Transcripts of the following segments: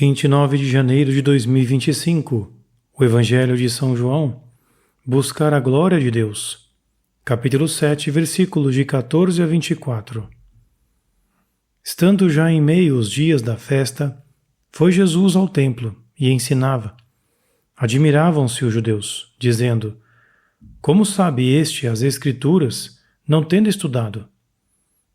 (29 de janeiro de 2025) O Evangelho de São João. Buscar a glória de Deus. Capítulo 7, versículos de 14 a 24. Estando já em meio os dias da festa, foi Jesus ao templo e ensinava. Admiravam-se os judeus, dizendo: Como sabe este as Escrituras, não tendo estudado?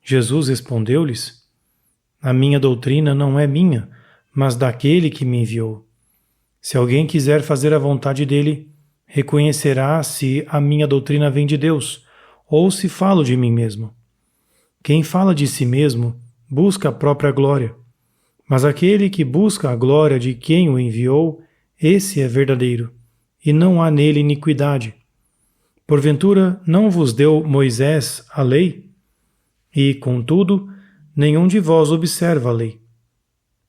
Jesus respondeu-lhes: A minha doutrina não é minha, mas daquele que me enviou. Se alguém quiser fazer a vontade dele, reconhecerá se a minha doutrina vem de Deus, ou se falo de mim mesmo. Quem fala de si mesmo, busca a própria glória. Mas aquele que busca a glória de quem o enviou, esse é verdadeiro, e não há nele iniquidade. Porventura, não vos deu Moisés a lei? E, contudo, nenhum de vós observa a lei.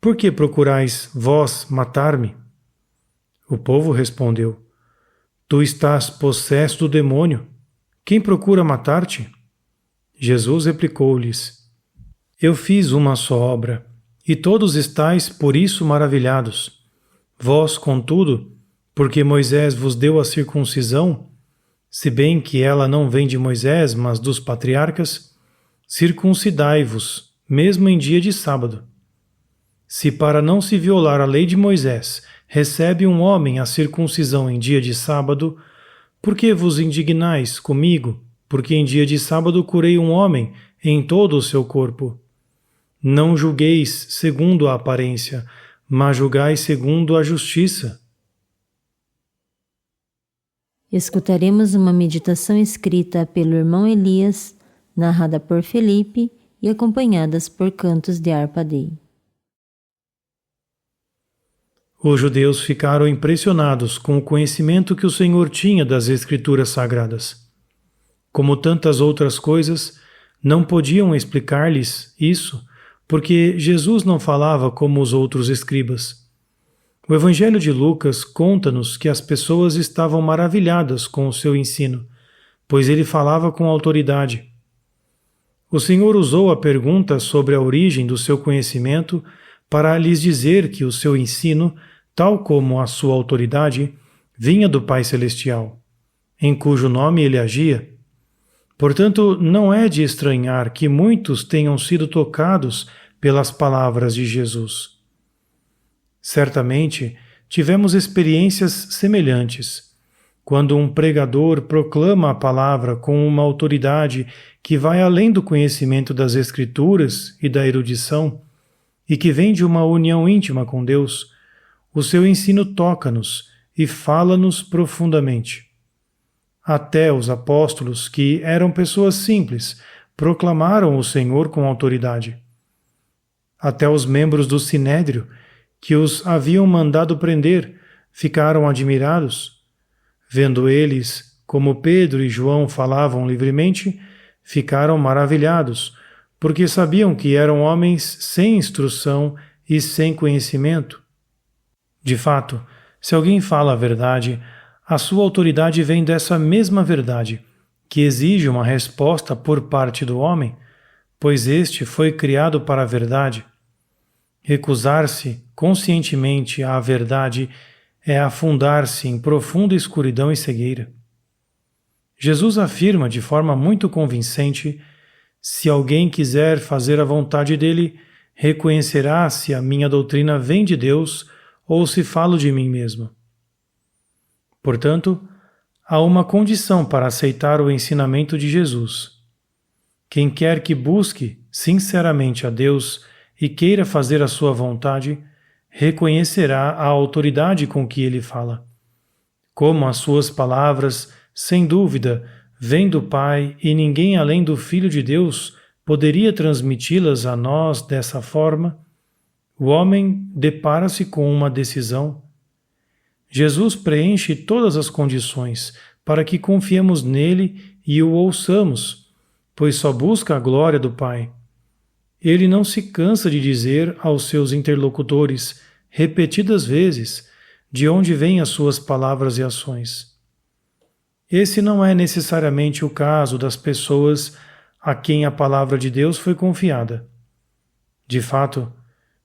Por que procurais vós matar-me? O povo respondeu: Tu estás possesso do demônio. Quem procura matar-te? Jesus replicou-lhes: Eu fiz uma só obra, e todos estáis por isso maravilhados. Vós, contudo, porque Moisés vos deu a circuncisão, se bem que ela não vem de Moisés, mas dos patriarcas, circuncidai-vos, mesmo em dia de sábado. Se para não se violar a lei de Moisés recebe um homem a circuncisão em dia de sábado, por que vos indignais comigo, porque em dia de sábado curei um homem em todo o seu corpo? Não julgueis segundo a aparência, mas julgai segundo a justiça. Escutaremos uma meditação escrita pelo irmão Elias, narrada por Felipe e acompanhadas por cantos de harpa dei. Os judeus ficaram impressionados com o conhecimento que o Senhor tinha das Escrituras Sagradas. Como tantas outras coisas, não podiam explicar-lhes isso, porque Jesus não falava como os outros escribas. O Evangelho de Lucas conta-nos que as pessoas estavam maravilhadas com o seu ensino, pois ele falava com autoridade. O Senhor usou a pergunta sobre a origem do seu conhecimento para lhes dizer que o seu ensino, tal como a sua autoridade, vinha do Pai Celestial, em cujo nome ele agia. Portanto, não é de estranhar que muitos tenham sido tocados pelas palavras de Jesus. Certamente, tivemos experiências semelhantes, quando um pregador proclama a palavra com uma autoridade que vai além do conhecimento das Escrituras e da erudição, e que vem de uma união íntima com Deus. O seu ensino toca-nos e fala-nos profundamente. Até os apóstolos, que eram pessoas simples, proclamaram o Senhor com autoridade. Até os membros do Sinédrio, que os haviam mandado prender, ficaram admirados. Vendo eles como Pedro e João falavam livremente, ficaram maravilhados, porque sabiam que eram homens sem instrução e sem conhecimento. De fato, se alguém fala a verdade, a sua autoridade vem dessa mesma verdade, que exige uma resposta por parte do homem, pois este foi criado para a verdade. Recusar-se conscientemente à verdade é afundar-se em profunda escuridão e cegueira. Jesus afirma de forma muito convincente: se alguém quiser fazer a vontade dele, reconhecerá se a minha doutrina vem de Deus ou se falo de mim mesmo. Portanto, há uma condição para aceitar o ensinamento de Jesus. Quem quer que busque sinceramente a Deus e queira fazer a sua vontade, reconhecerá a autoridade com que ele fala. Como as suas palavras, sem dúvida, vêm do Pai e ninguém além do Filho de Deus poderia transmiti-las a nós dessa forma, o homem depara-se com uma decisão. Jesus preenche todas as condições para que confiemos nele e o ouçamos, pois só busca a glória do Pai. Ele não se cansa de dizer aos seus interlocutores, repetidas vezes, de onde vêm as suas palavras e ações. Esse não é necessariamente o caso das pessoas a quem a palavra de Deus foi confiada. De fato,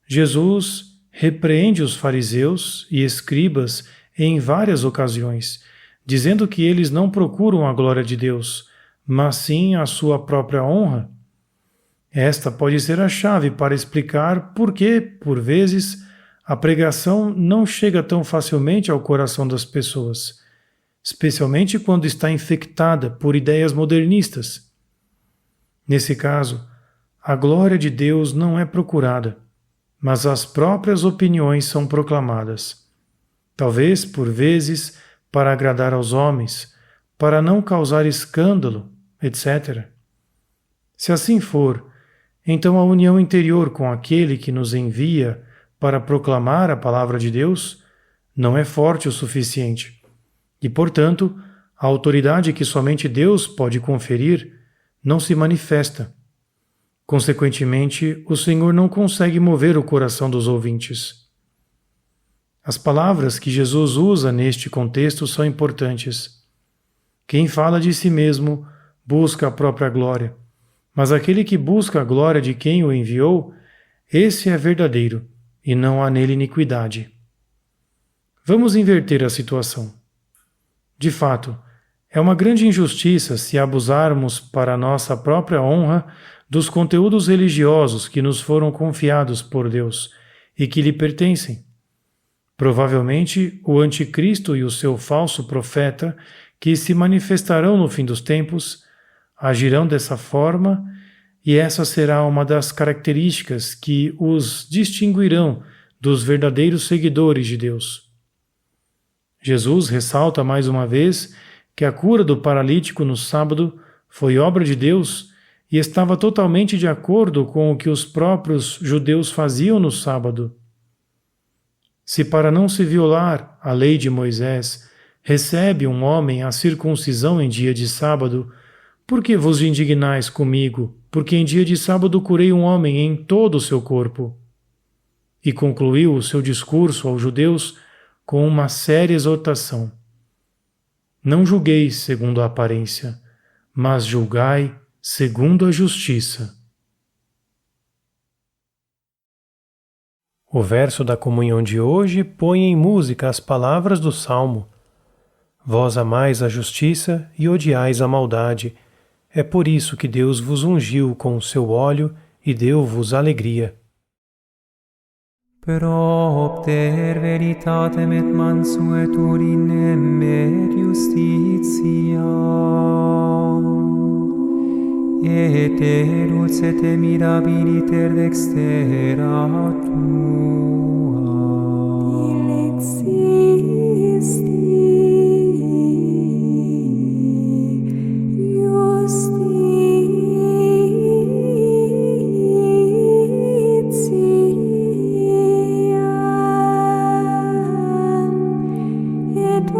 Jesus repreende os fariseus e escribas em várias ocasiões, dizendo que eles não procuram a glória de Deus, mas sim a sua própria honra. Esta pode ser a chave para explicar por que, por vezes, a pregação não chega tão facilmente ao coração das pessoas, especialmente quando está infectada por ideias modernistas. Nesse caso, a glória de Deus não é procurada, mas as próprias opiniões são proclamadas. Talvez, por vezes, para agradar aos homens, para não causar escândalo, etc. Se assim for, então a união interior com aquele que nos envia para proclamar a palavra de Deus não é forte o suficiente, e, portanto, a autoridade que somente Deus pode conferir não se manifesta. Consequentemente, o Senhor não consegue mover o coração dos ouvintes. As palavras que Jesus usa neste contexto são importantes. Quem fala de si mesmo busca a própria glória, mas aquele que busca a glória de quem o enviou, esse é verdadeiro, e não há nele iniquidade. Vamos inverter a situação. De fato, é uma grande injustiça se abusarmos para nossa própria honra dos conteúdos religiosos que nos foram confiados por Deus e que lhe pertencem. Provavelmente, o anticristo e o seu falso profeta, que se manifestarão no fim dos tempos, agirão dessa forma, e essa será uma das características que os distinguirão dos verdadeiros seguidores de Deus. Jesus ressalta mais uma vez que a cura do paralítico no sábado foi obra de Deus e estava totalmente de acordo com o que os próprios judeus faziam no sábado. Se para não se violar a lei de Moisés recebe um homem a circuncisão em dia de sábado, por que vos indignais comigo, porque em dia de sábado curei um homem em todo o seu corpo? E concluiu o seu discurso aos judeus com uma séria exortação. Não julgueis segundo a aparência, mas julgai segundo a justiça. O verso da comunhão de hoje põe em música as palavras do Salmo. Vós amais a justiça e odiais a maldade. É por isso que Deus vos ungiu com o seu óleo e deu-vos alegria. Propter veritatem et mansuet urinem et justitia, et eruds et mirabiliter dextera tua. Et